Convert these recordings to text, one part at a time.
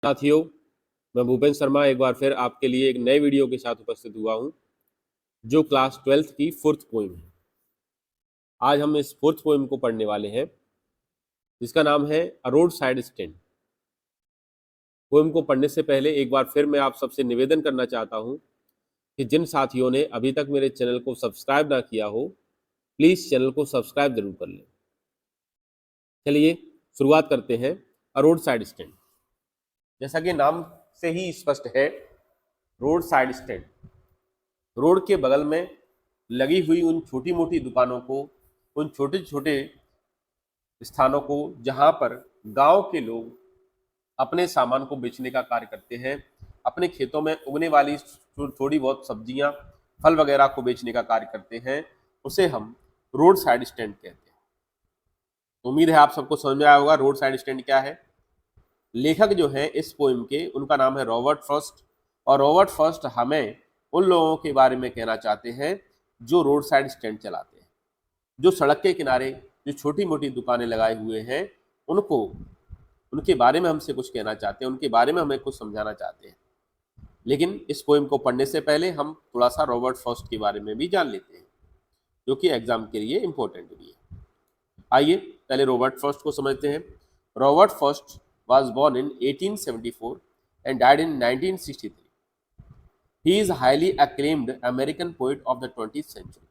साथियों, मैं भूपेंद्र शर्मा एक बार फिर आपके लिए एक नए वीडियो के साथ उपस्थित हुआ हूं, जो क्लास 12th की फोर्थ पोइम है। आज हम इस फोर्थ पोइम को पढ़ने वाले हैं, जिसका नाम है अ रोड साइड स्टैंड। पोइम को पढ़ने से पहले एक बार फिर मैं आप सबसे निवेदन करना चाहता हूं कि जिन साथियों ने अभी तक मेरे चैनल को सब्सक्राइब ना किया हो, प्लीज़ चैनल को सब्सक्राइब जरूर कर लें। चलिए शुरुआत करते हैं। अ रोड साइड स्टैंड, जैसा कि नाम से ही स्पष्ट है, रोड साइड स्टैंड रोड के बगल में लगी हुई उन छोटी मोटी दुकानों को, उन छोटे छोटे स्थानों को जहां पर गांव के लोग अपने सामान को बेचने का कार्य करते हैं, अपने खेतों में उगने वाली थोड़ी बहुत सब्जियां, फल वगैरह को बेचने का कार्य करते हैं, उसे हम रोड साइड स्टैंड कहते हैं। उम्मीद है आप सबको समझ में आया होगा रोड साइड स्टैंड क्या है। लेखक जो है इस पोएम के, उनका नाम है रॉबर्ट फ्रॉस्ट, और रॉबर्ट फ्रॉस्ट हमें उन लोगों के बारे में कहना चाहते हैं जो रोड साइड स्टैंड चलाते हैं, जो सड़क के किनारे जो छोटी मोटी दुकानें लगाए हुए हैं, उनको उनके बारे में हमसे कुछ कहना चाहते हैं, उनके बारे में हमें कुछ समझाना चाहते हैं। लेकिन इस पोएम को पढ़ने से पहले हम थोड़ा सा रॉबर्ट फ्रॉस्ट के बारे में भी जान लेते हैं, जो कि एग्जाम के लिए इम्पोर्टेंट भी है। आइए पहले रॉबर्ट फ्रॉस्ट को समझते हैं। Robert Frost was born in 1874 and died in 1963. He is a highly acclaimed American poet of the 20th century.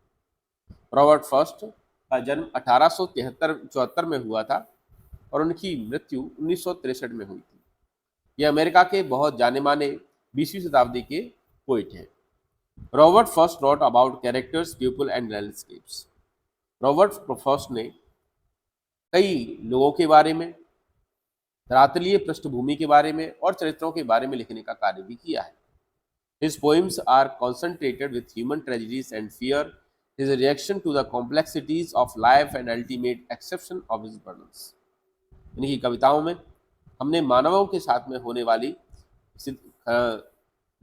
Robert Frost का जन्म 1873 में हुआ था और उनकी मृत्यु 1963 में हुई थी। ये अमेरिका के बहुत जाने माने 20वीं शताब्दी के पोइट हैं। Robert Frost wrote about characters, people and landscapes. Robert Frost ने कई लोगों के बारे में, धरातलीय पृष्ठभूमि के बारे में और चरित्रों के बारे में लिखने का कार्य भी किया है। His poems are concentrated with human tragedies and fear, his reaction to the complexities of life and ultimate acceptance of his burdens. इनकी कविताओं में हमने मानवों के साथ में होने वाली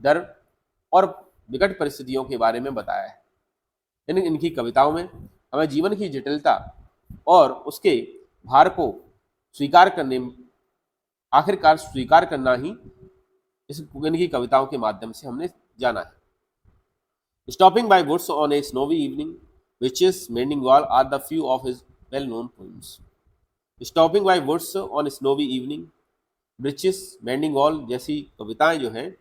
डर और विकट परिस्थितियों के बारे में बताया है। इनकी कविताओं में हमें जीवन की जटिलता और उसके भार को आखिरकार स्वीकार करना ही इनकी कविताओं के माध्यम से हमने जाना है। Stopping by woods on a snowy evening, विचेस, mending wall are the few of his well known poems. Stopping by woods on snowy evening, birches, mending wall जैसी कविताएं जो हैं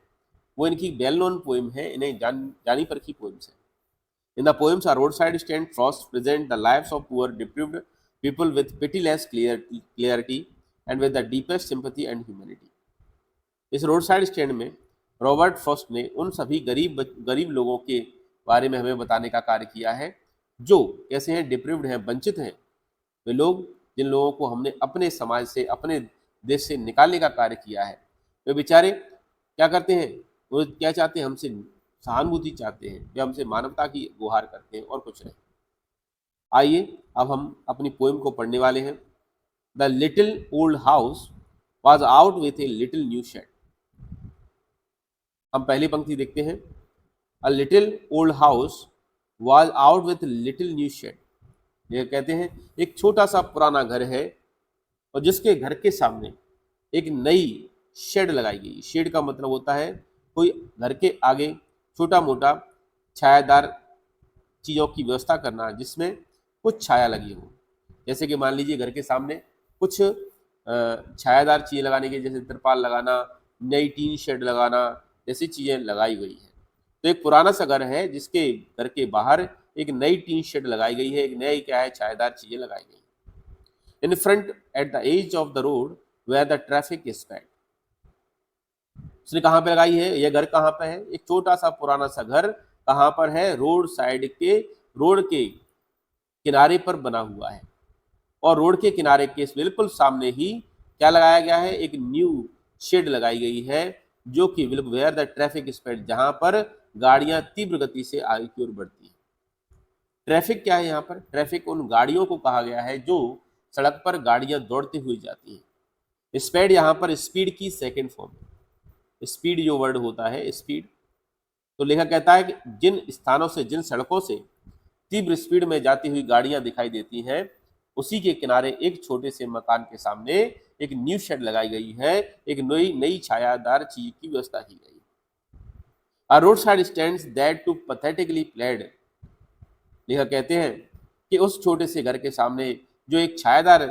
वो इनकी वेल नोन पोएम है, इन्हें जानी परखी पोएम्स हैं। In the poems are road side stand Frost present the lives of poor deprived people with pitiless clarity and with the deepest sympathy and humanity. इस रोड साइड स्टैंड में Robert Frost ने उन सभी गरीब लोगों के बारे में हमें बताने का कार्य किया है जो कैसे हैं, डिप्रिव्ड हैं, वंचित हैं। वे लोग जिन लोगों को हमने अपने समाज से, अपने देश से निकालने का कार्य किया है, वे बेचारे क्या करते हैं, वो क्या चाहते हैं, हमसे सहानुभूति चाहते हैं, वे हमसे मानवता की गुहार करते हैं और कुछ नहीं। आइए अब हम अपनी पोएम को पढ़ने वाले हैं। The little old house was out with a little new shed. हम पहली पंक्ति देखते हैं। A little old house was out with a little new shed. ये कहते हैं एक छोटा सा पुराना घर है और जिसके घर के सामने एक नई शेड लगाई गई। शेड का मतलब होता है कोई घर के आगे छोटा मोटा छायादार चीज़ों की व्यवस्था करना जिसमें कुछ छाया लगी हो। जैसे कि मान लीजिए घर के सामने कुछ छायादार चीज़ें लगाने के, जैसे तिरपाल लगाना, नई टीन शेड लगाना, जैसी चीज़ें लगाई गई हैं। तो एक पुराना सा घर है जिसके घर के बाहर एक नई टीन शेड लगाई गई है, एक नई क्या है, छायादार चीज़ें लगाई गई। In front at the edge of the road where the traffic is packed. उसने कहाँ पे लगाई है, यह घर कहाँ पे है, एक छोटा सा पुराना सा घर कहाँ पर है, रोड साइड के, रोड के किनारे पर बना हुआ है। और रोड के किनारे के बिल्कुल सामने ही क्या लगाया गया है, एक न्यू शेड लगाई गई है जो कि वेयर द ट्रैफिक स्पीड, जहां पर गाड़ियां तीव्र गति से आगे की ओर बढ़ती है। ट्रैफिक क्या है यहाँ पर, ट्रैफिक उन गाड़ियों को कहा गया है जो सड़क पर गाड़ियां दौड़ती हुई जाती हैं। स्पीड यहाँ पर स्पीड की सेकेंड फॉर्म है। स्पीड जो वर्ड होता है स्पीड, तो लेखक कहता है कि जिन स्थानों से, जिन सड़कों से तीव्र स्पीड में जाती हुई गाड़ियां दिखाई देती हैं, उसी के किनारे एक छोटे से मकान के सामने एक न्यू शेड लगाई गई है, एक नई नई छायादार चीज की व्यवस्था की गई। A roadside stands that to pathetically plead, लेखक कहते हैं कि उस छोटे से घर के सामने जो एक छायादार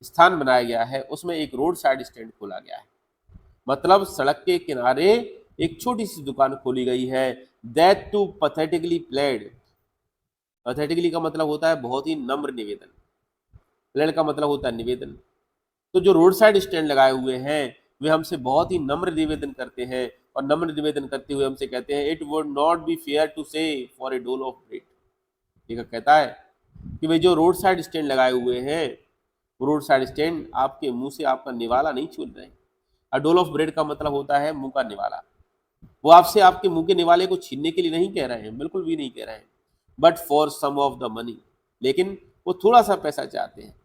स्थान बनाया गया है उसमें एक रोड साइड स्टैंड खोला गया है, मतलब सड़क के किनारे एक छोटी सी दुकान खोली गई है। That too pathetically played, pathetically का मतलब होता है बहुत ही नम्र निवेदन, प्लेड का मतलब होता है निवेदन। तो जो रोड साइड स्टैंड लगाए हुए हैं वे हमसे बहुत ही नम्र निवेदन करते हैं, और नम्र निवेदन करते हुए हमसे कहते हैं it would not be fair to say for a dole of bread. लेखक कहता है कि वे जो रोड साइड स्टैंड लगाए हुए हैं, रोड साइड स्टैंड आपके मुंह से आपका निवाला नहीं छीन रहे हैं। अ डोल ऑफ ब्रेड का मतलब होता है मुंह का निवाला। वो आपसे आपके मुंह के निवाले को छीनने के लिए नहीं कह रहे हैं, बिल्कुल भी नहीं कह रहे हैं, but for some of the money, लेकिन वो थोड़ा सा पैसा चाहते हैं,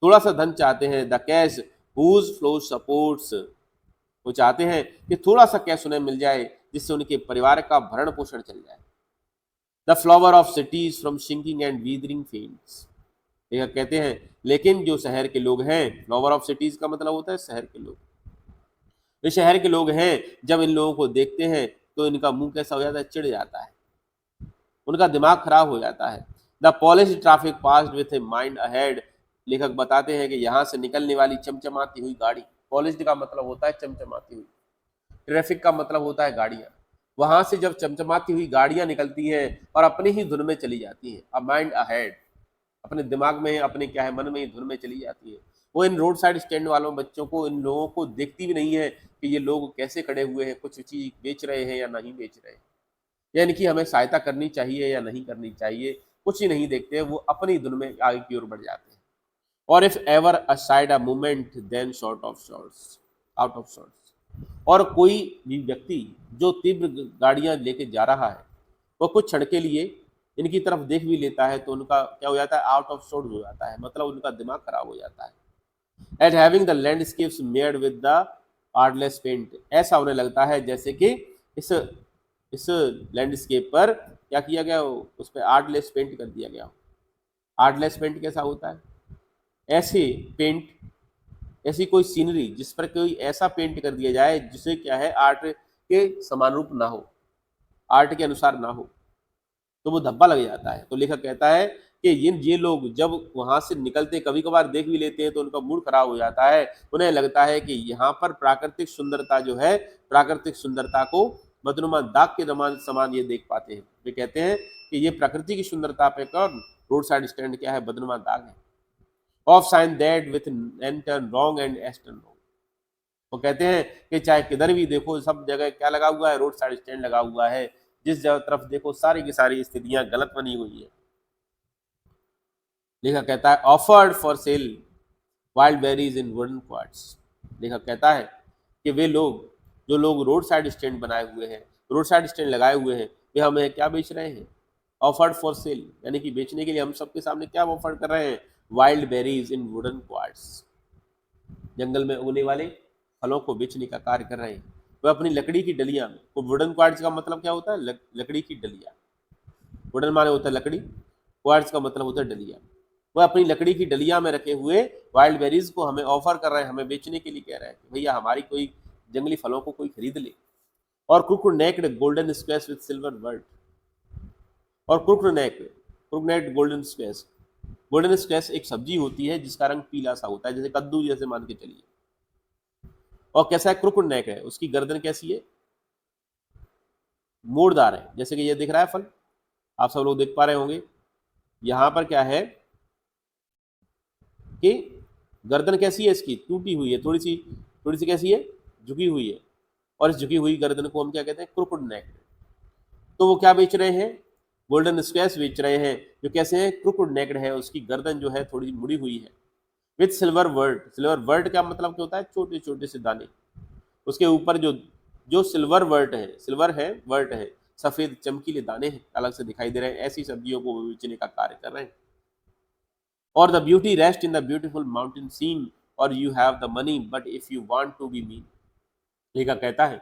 थोड़ा सा धन चाहते हैं। The cash whose flow supports, वो चाहते हैं कि थोड़ा सा कैश उन्हें मिल जाए जिससे उनके परिवार का भरण पोषण चल जाए। The flower of cities from sinking and withering faints, लेखक कहते हैं लेकिन जो शहर के लोग हैं, फ्लावर ऑफ सिटीज का मतलब होता है शहर के लोग, जो शहर के लोग हैं जब इन लोगों को देखते हैं तो इनका मुंह कैसा हो जाता है, चिढ़ जाता है, उनका दिमाग खराब हो जाता है। The polish traffic passed with a mind ahead, लेखक बताते हैं कि यहाँ से निकलने वाली चमचमाती हुई गाड़ी, पॉलिश का मतलब होता है चमचमाती हुई, ट्रैफिक का मतलब होता है गाड़ियाँ, वहां से जब चमचमाती हुई गाड़ियां निकलती हैं और अपने ही धुन में चली जाती हैं, अ माइंड अहेड, अपने दिमाग में अपने क्या है मन में ही धुन में चली जाती है, वो इन रोड साइड स्टैंड वालों बच्चों को, इन लोगों को देखती भी नहीं है कि ये लोग कैसे खड़े हुए हैं, कुछ चीज बेच रहे हैं या नहीं बेच रहे हैं, या इनकी हमें सहायता करनी चाहिए या नहीं करनी चाहिए, कुछ ही नहीं देखते हैं, वो अपनी धुन में आगे की ओर बढ़ जाते हैं। और if ever aside a moment then short of shorts, out of shorts, और कोई भी व्यक्ति जो तीव्र गाड़ियां लेके जा रहा है वो कुछ क्षण के लिए इनकी तरफ देख भी लेता है तो उनका क्या हो जाता है, आउट ऑफ शॉर्ट हो जाता है, मतलब उनका दिमाग खराब हो जाता है। At having the landscapes made with the artless paint, ऐसा उन्हें लगता है जैसे कि इस लैंडस्केप पर क्या किया गया हो, उस पर आर्टलेस पेंट कर दिया गया हो। आर्टलेस पेंट कैसा होता है, ऐसे पेंट, ऐसी कोई सीनरी जिस पर कोई ऐसा पेंट कर दिया जाए जिसे क्या है आर्ट के समानुरूप ना हो, आर्ट के अनुसार ना हो, तो वो धब्बा लग जाता है। तो लेखक कहता है कि ये लोग जब वहां से निकलते, कभी कभार देख भी लेते हैं तो उनका मूड खराब हो जाता है, उन्हें लगता है कि यहाँ पर प्राकृतिक सुंदरता जो है, प्राकृतिक सुंदरता को बदनुमा दाग के समान ये देख पाते हैं। वे कहते हैं कि ये प्रकृति की सुंदरता पे कौन रोड साइड स्टैंड क्या है, बदनुमा दाग है। Of sine that with an turn wrong and S turn wrong, वो कहते हैं कि चाहे किधर भी देखो सब जगह क्या लगा हुआ है, रोड साइड स्टैंड लगा हुआ है, जिस जगह तरफ देखो सारी की सारी स्थितियां गलत बनी हुई है। लेखक कहता है offered for sale wild berries in wooden quartz, लेखक कहता है कि वे लोग, जो लोग रोड साइड स्टैंड बनाए हुए हैं, रोड साइड स्टैंड लगाए हुए हैं, वे हमें क्या बेच रहे हैं, ऑफर्ड फॉर सेल, यानी कि बेचने के लिए हम सबके सामने क्या ऑफर कर रहे हैं, वाइल्ड बेरीज इन वुडन क्वार्ट्स, जंगल में उगने वाले फलों को बेचने का कार्य कर रहे हैं। वह अपनी लकड़ी की डलिया में, वो वुडन क्वार्ट्स का मतलब क्या होता है, लकड़ी की डलिया, वुडन माने होता है लकड़ी, क्वार्ट्स का मतलब होता है डलिया, वह अपनी लकड़ी की डलिया में रखे हुए वाइल्ड बेरीज को हमें ऑफर कर रहे हैं, हमें बेचने के लिए कह रहे हैं कि भैया हमारी कोई जंगली फलों को कोई खरीद ले। और crooked necked golden squares with silver word, और crooked golden squares, golden squares एक सब्जी होती है जिसका रंग पीला सा होता है, जैसे कद्दू जैसे मान के चलिए। और कैसा है, क्रुक्ड नेक है, उसकी गर्दन कैसी है, मोड़दार है, जैसे कि ये दिख रहा है फल, आप सब लोग देख पा रहे होंगे। यहाँ पर क्या है कि गर्दन कैसी है इसकी, टूटी हुई है, थोड़ी सी कैसी है, झुकी हुई है, और इस झुकी हुई गर्दन को हम क्या कहते हैं, क्रुक्ड नेक। तो वो क्या बेच रहे हैं, गोल्डन स्क्वेयर्स बेच रहे हैं, जो कैसे हैं, क्रुक्ड नेक्ड है, उसकी गर्दन जो है थोड़ी मुड़ी हुई है, with silver word, silver word का मतलब क्या होता है, छोटे छोटे से दाने, उसके ऊपर जो जो सिल्वर वर्ड है, सिल्वर है वर्ड है, सफेद चमकीले दाने हैं, अलग से दिखाई दे रहे हैं, ऐसी सब्जियों को बेचने का कार्य कर रहे हैं। और the beauty rest in the beautiful mountain scene, और you have the money but if you want to be mean, लेखक कहता है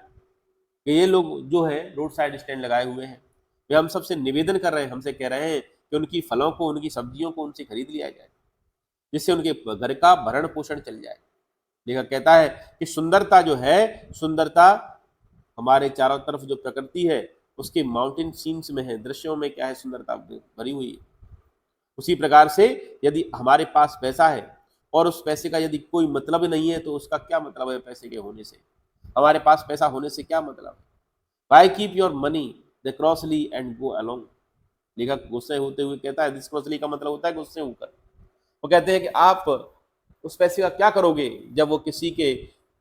कि ये लोग जो है रोड साइड स्टैंड लगाए हुए हैं, वे हम सबसे निवेदन कर रहे हैं, हमसे कह रहे हैं कि उनकी फलों को, उनकी सब्जियों को उनसे खरीद लिया जाए, जिससे उनके घर का भरण पोषण चल जाए। लेखक कहता है कि सुंदरता जो है, सुंदरता हमारे चारों तरफ जो प्रकृति है उसके माउंटेन सीन्स में है, दृश्यों में क्या है, सुंदरता भरी हुई है। उसी प्रकार से यदि हमारे पास पैसा है और उस पैसे का यदि कोई मतलब नहीं है तो उसका क्या मतलब है पैसे के होने से, हमारे पास पैसा होने से क्या मतलब है। Why keep your money the crossly and go along. लेखक गुस्से होते हुए कहता है, दिस क्रॉसली का मतलब होता है गुस्से होकर। वो कहते हैं कि आप उस पैसे का क्या करोगे जब वो किसी के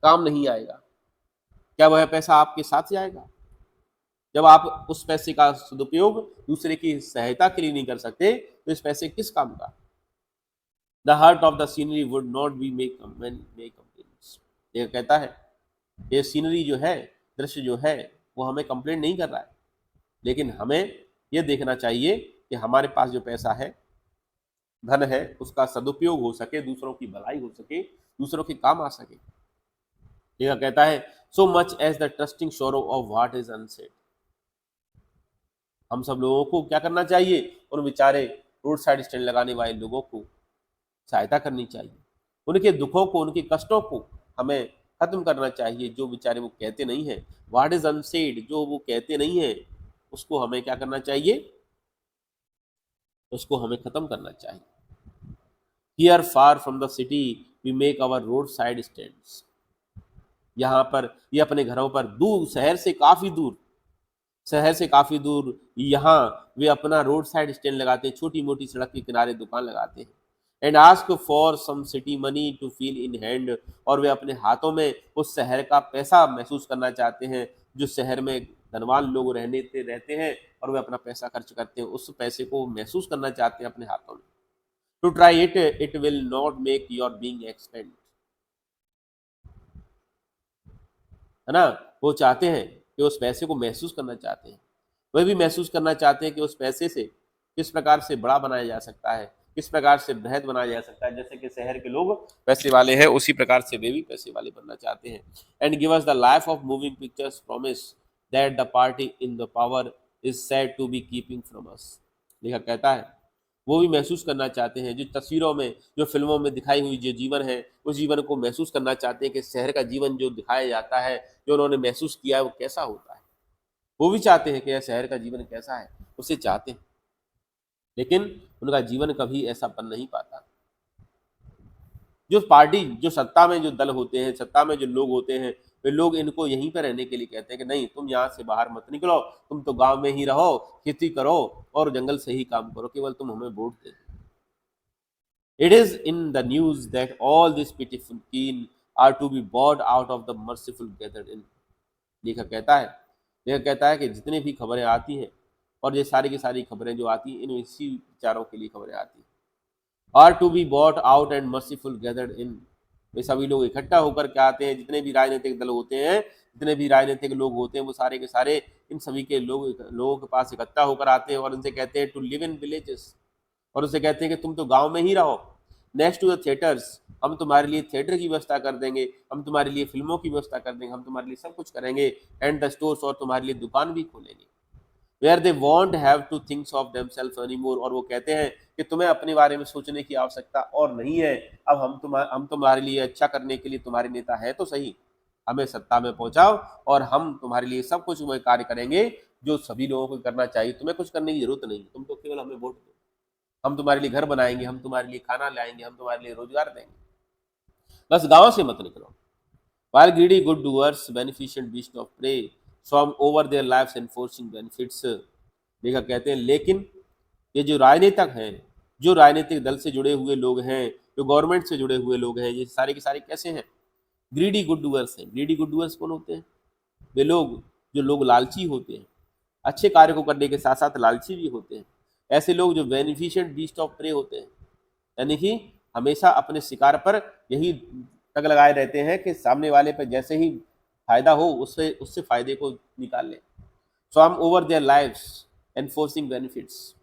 काम नहीं आएगा, क्या वह पैसा आपके साथ जाएगा। जब आप उस पैसे का सदुपयोग दूसरे की सहायता के लिए नहीं कर सकते तो इस पैसे किस काम का। The heart of the scenery would not be make complaints. ये कहता है ये सीनरी जो है, दृश्य जो है, वो हमें कंप्लेंट नहीं कर रहा है, लेकिन हमें ये देखना चाहिए कि हमारे पास जो पैसा है, धन है, उसका सदुपयोग हो सके, दूसरों की भलाई हो सके, दूसरों के काम आ सके। यह कहता है so much as the trusting sorrow of what is unsaid. हम सब लोगों को क्या करना चाहिए, उन बेचारे रोड साइड स्टैंड लगाने वाले लोगों को सहायता करनी चाहिए, उनके दुखों को, उनके कष्टों को हमें खत्म करना चाहिए। जो बेचारे वो कहते नहीं है, व्हाट इज अनसेड, जो वो कहते नहीं है, उसको हमें क्या करना चाहिए, उसको हमें खत्म करना चाहिए। Here far from the city we make our road side stands. यहाँ पर, ये अपने घरों पर दूर, शहर से काफी दूर, शहर से काफी दूर यहाँ वे अपना रोड साइड स्टैंड लगाते हैं, छोटी मोटी सड़क के किनारे दुकान लगाते हैं। And ask for some city money to feel in hand. और वे अपने हाथों में उस शहर का पैसा महसूस करना चाहते हैं, जो शहर में धनवान लोग रहते हैं और वे अपना पैसा खर्च करते हैं, उस पैसे को महसूस करना चाहते हैं अपने हाथों में। To try it, it will not make your being expand. है ना, वो चाहते हैं कि उस पैसे को महसूस करना चाहते हैं, वह भी महसूस करना चाहते हैं कि उस पैसे से किस प्रकार से बड़ा बनाया जा सकता है, किस प्रकार से बृहद बनाया जा सकता है। जैसे कि शहर के लोग पैसे वाले हैं, उसी प्रकार से वे भी पैसे वाले बनना चाहते हैं। And give us the life of moving pictures promise that the party in the power is said to be keeping from us. लेखक कहता है वो भी महसूस करना चाहते हैं, जो तस्वीरों में, जो फिल्मों में दिखाई हुई जो जीवन है, उस जीवन को महसूस करना चाहते हैं कि शहर का जीवन जो दिखाया जाता है, जो उन्होंने महसूस किया है, वो कैसा होता है। वो भी चाहते हैं कि यह शहर का जीवन कैसा है, उसे चाहते हैं, लेकिन उनका जीवन कभी ऐसा बन नहीं पाता। जो पार्टी, जो सत्ता में जो दल होते हैं, सत्ता में जो लोग होते हैं, वे लोग इनको यहीं पर रहने के लिए कहते हैं कि नहीं, तुम यहाँ से बाहर मत निकलो, तुम तो गांव में ही रहो, खेती करो और जंगल से ही काम करो, केवल तुम हमें vote they. It is in the news that all these pitiful keen are to be bought out of the merciful gathered in। लेखक कहता है कि जितने भी खबरें आती हैं, और ये सारी की सारी खबरें जो आती हैं, इन इसी विचारों के लिए खबरें आती हैं। Are to be bought out and merciful gathered in. वे सभी लोग इकट्ठा होकर क्या आते हैं, जितने भी राजनीतिक दल होते हैं, जितने भी राजनीतिक लोग होते हैं, वो सारे के सारे इन सभी के लोगों के पास इकट्ठा होकर आते हैं और उनसे कहते हैं टू लिव इन विलेजेस। और उनसे कहते हैं कि तुम तो गांव में ही रहो। नेक्स्ट टू द थिएटर्स, हम तुम्हारे लिए थिएटर की व्यवस्था कर देंगे, हम तुम्हारे लिए फिल्मों की व्यवस्था कर देंगे, हम तुम्हारे लिए सब कुछ करेंगे। एंड द स्टोर्स, और तुम्हारे लिए दुकान भी खोलेंगे। Where they won't have to thinks of themselves anymore. और वो कहते हैं कि तुम्हें अपने बारे में सोचने की आवश्यकता और नहीं है। अब हम तुम्हारे लिए अच्छा करने के लिए तुम्हारे नेता है तो सही, हमें सत्ता में पहुंचाओ और हम तुम्हारे लिए सब कुछ वह कार्य करेंगे जो सभी लोगों को करना चाहिए। तुम्हें कुछ करने की जरूरत नहीं, तुम तो केवल हमें वोट दो। हम तुम्हारे लिए घर बनाएंगे, हम तुम्हारे लिए खाना लाएंगे, हम तुम्हारे लिए रोजगार देंगे, बस गांव से मत निकलो। While greedy good doers, beneficent beast of prey, swarm over their lives enforcing benefits। लेखक कहते हैं लेकिन ये जो राजनीतिक हैं, जो राजनीतिक दल से जुड़े हुए लोग हैं, जो गवर्नमेंट से जुड़े हुए लोग हैं, ये सारे के सारे कैसे हैं, ग्रीडी गुड डूअर्स हैं। ग्रीडी गुड डूअर्स कौन होते हैं, वे लोग जो लोग लालची होते हैं, अच्छे कार्य को करने के साथ साथ लालची भी होते हैं। ऐसे लोग जो बेनिफिशिएंट बीस्ट ऑफ प्रे होते हैं, यानी कि हमेशा अपने शिकार पर यही तग लगाए रहते हैं कि सामने वाले पर जैसे ही फायदा हो उससे उससे फायदे को निकाल लें। Swarm over their lives enforcing benefits.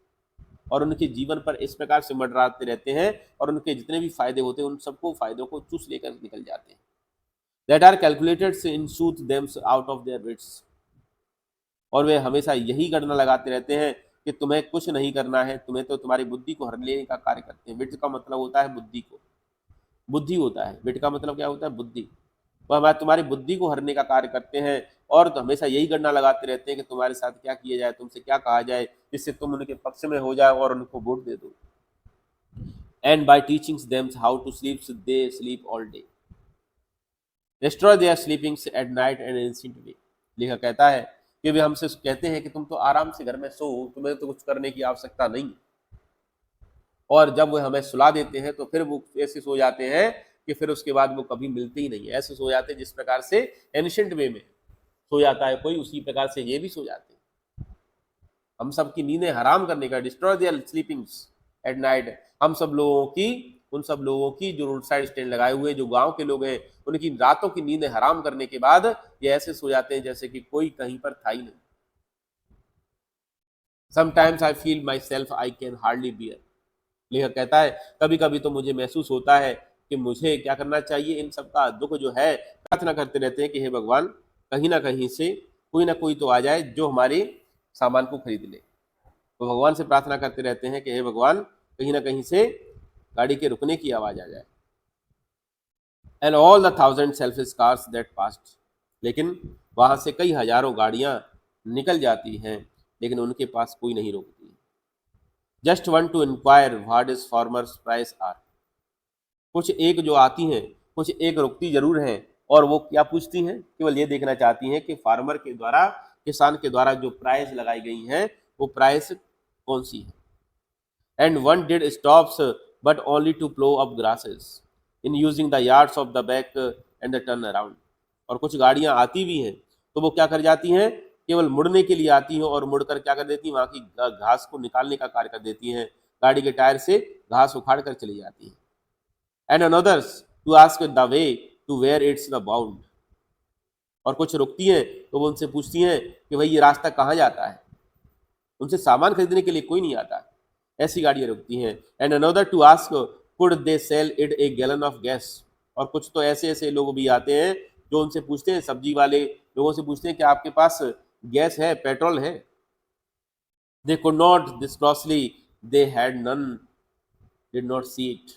और उनके जीवन पर इस प्रकार से मंडराते रहते हैं और उनके जितने भी फायदे होते हैं उन सबको फायदों को चूस लेकर निकल जाते हैं। That are calculated in soothe them out of their wits. और वे हमेशा यही गणना लगाते रहते हैं कि तुम्हें कुछ नहीं करना है, तुम्हें तो तुम्हारी बुद्धि को हर लेने का कार्य करते हैं। विट्स का मतलब होता है बुद्धि को। बुद्धि होता है, विट का मतलब क्या होता है, बुद्धि। वह हमारे तुम्हारी बुद्धि को हरने का कार्य करते हैं और तो हमेशा यही गणना लगाते रहते हैं कि तुम्हारे साथ क्या किया जाए, तुमसे क्या कहा जाए, जिससे तुम उनके पक्ष में हो जाओ और उनको वोट दे दो। And by teaching them how to sleep they sleep all day, destroy their sleepings at night and instant way. लेखक कहता है कि वे हमसे कहते हैं कि तुम तो आराम से घर में सो, तुम्हें तो कुछ करने की आवश्यकता नहीं, और जब वो हमें सुला देते हैं तो फिर वो ऐसे सो जाते हैं कि फिर उसके बाद वो कभी मिलते ही नहीं है। ऐसे सो जाते हैं जिस प्रकार से एंशिएंट वे में सो जाता है कोई, उसी प्रकार से ये भी सो जाते हैं। हम सब की नींदें हराम करने का, destroy their sleepings at night, हम सब लोगों की, उन सब लोगों की जो रोड साइड स्टैंड लगाए हुए जो गांव के लोग हैं, उनकी रातों की नींदें हराम करने के बाद ये ऐसे सो जाते हैं जैसे कि कोई कहीं पर था ही नहीं। Sometimes I feel my self I can hardly bear, लेखक कहता है कभी कभी तो मुझे महसूस होता है कि मुझे क्या करना चाहिए, इन सब का दुख जो है, प्रार्थना करते रहते हैं कि हे भगवान, कहीं ना कहीं से कोई ना कोई तो आ जाए जो हमारे सामान को खरीद ले। तो भगवान से प्रार्थना करते रहते हैं कि हे भगवान, कहीं ना कहीं से गाड़ी के रुकने की आवाज आ जाए। And all the thousand selfish cars that past, लेकिन वहां से कई हजारों गाड़ियां निकल जाती हैं, लेकिन उनके पास कोई नहीं रोकती। Just one to inquire what is farmers price are, कुछ एक जो आती हैं, कुछ एक रुकती जरूर हैं, और वो क्या पूछती हैं, केवल ये देखना चाहती हैं कि फार्मर के द्वारा, किसान के द्वारा जो प्राइस लगाई गई हैं वो प्राइस कौन सी है। And one did stops but only to plow up grasses in using the yards of the back and the turn around, और कुछ गाड़ियां आती भी हैं तो वो क्या कर जाती हैं, केवल मुड़ने के लिए आती हैं और मुड़कर क्या कर देती हैं, वहां की घास को निकालने का कार्य कर देती हैं, गाड़ी के टायर से घास उखाड़ कर चली जाती हैं। And another's to ask the way to where it's the bound, और कुछ रुकती हैं तो वो उनसे पूछती हैं कि भाई ये रास्ता कहाँ जाता है, उनसे सामान खरीदने के लिए कोई नहीं आता, ऐसी गाड़ियां रुकती हैं। And another to ask could they sell it a gallon of gas, और कुछ तो ऐसे ऐसे लोग भी आते हैं जो उनसे पूछते हैं, सब्जी वाले लोगों से पूछते हैं कि आपके पास गैस है, पेट्रोल है। They could not this crossly, they had none, did not see it,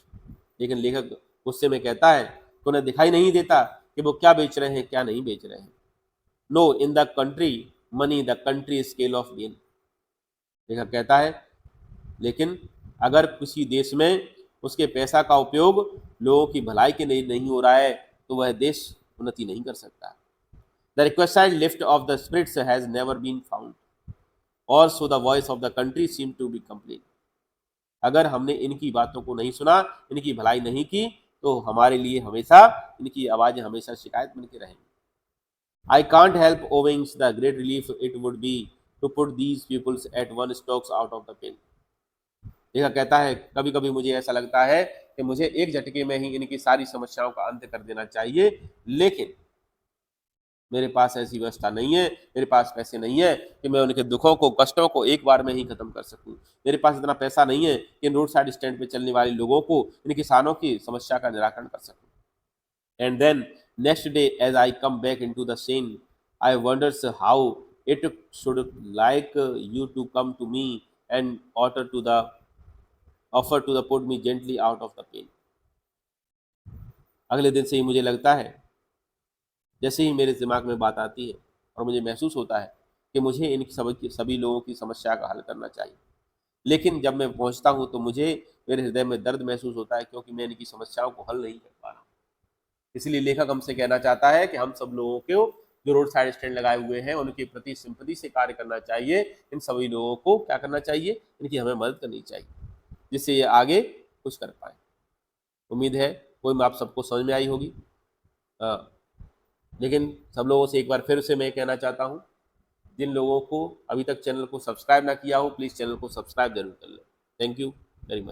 लेकिन लेखक गुस्से में कहता है कि उन्हें दिखाई नहीं देता कि वो क्या बेच रहे हैं, क्या नहीं बेच रहे हैं। No in the country money the country scale of gain, लेखक कहता है लेकिन अगर किसी देश में उसके पैसा का उपयोग लोगों की भलाई के लिए नहीं हो रहा है तो वह देश उन्नति नहीं कर सकता। The requested lift of the spirits has never been found और so the voice of the country seem to be complete, अगर हमने इनकी बातों को नहीं सुना, इनकी भलाई नहीं की, तो हमारे लिए हमेशा इनकी आवाज़ें हमेशा शिकायत बन के रहेंगी। I can't help Owings the great relief it would be to put these peoples eight one strokes out of the pen, लेखा कहता है कभी कभी मुझे ऐसा लगता है कि मुझे एक झटके में ही इनकी सारी समस्याओं का अंत कर देना चाहिए, लेकिन मेरे पास ऐसी व्यवस्था नहीं है, मेरे पास पैसे नहीं है कि मैं उनके दुखों को, कष्टों को एक बार में ही खत्म कर सकूं। मेरे पास इतना पैसा नहीं है कि रोड साइड स्टैंड पे चलने वाले लोगों को, इन किसानों की समस्या का निराकरण कर सकूं। And then next day as I come back into the scene I wonders how it should like you to come to me and other to the offer to the put me gently out of the pain. अगले दिन से ही मुझे लगता है, जैसे ही मेरे दिमाग में बात आती है और मुझे महसूस होता है कि मुझे इन सभी लोगों की समस्या का हल करना चाहिए, लेकिन जब मैं पहुंचता हूं तो मुझे मेरे हृदय में दर्द महसूस होता है क्योंकि मैं इनकी समस्याओं को हल नहीं कर पा रहा हूँ। इसलिए लेखक हमसे कहना चाहता है कि हम सब लोगों को जो रोड साइड स्टैंड लगाए हुए हैं उनके प्रति सिंपैथी से कार्य करना चाहिए। इन सभी लोगों को क्या करना चाहिए, इनकी हमें मदद करनी चाहिए जिससे ये आगे कुछ कर पाए। उम्मीद है कोई आप सबको समझ में आई होगी। लेकिन सब लोगों से एक बार फिर से मैं कहना चाहता हूँ, जिन लोगों को अभी तक चैनल को सब्सक्राइब ना किया हो प्लीज़ चैनल को सब्सक्राइब जरूर कर लें। Thank you very much.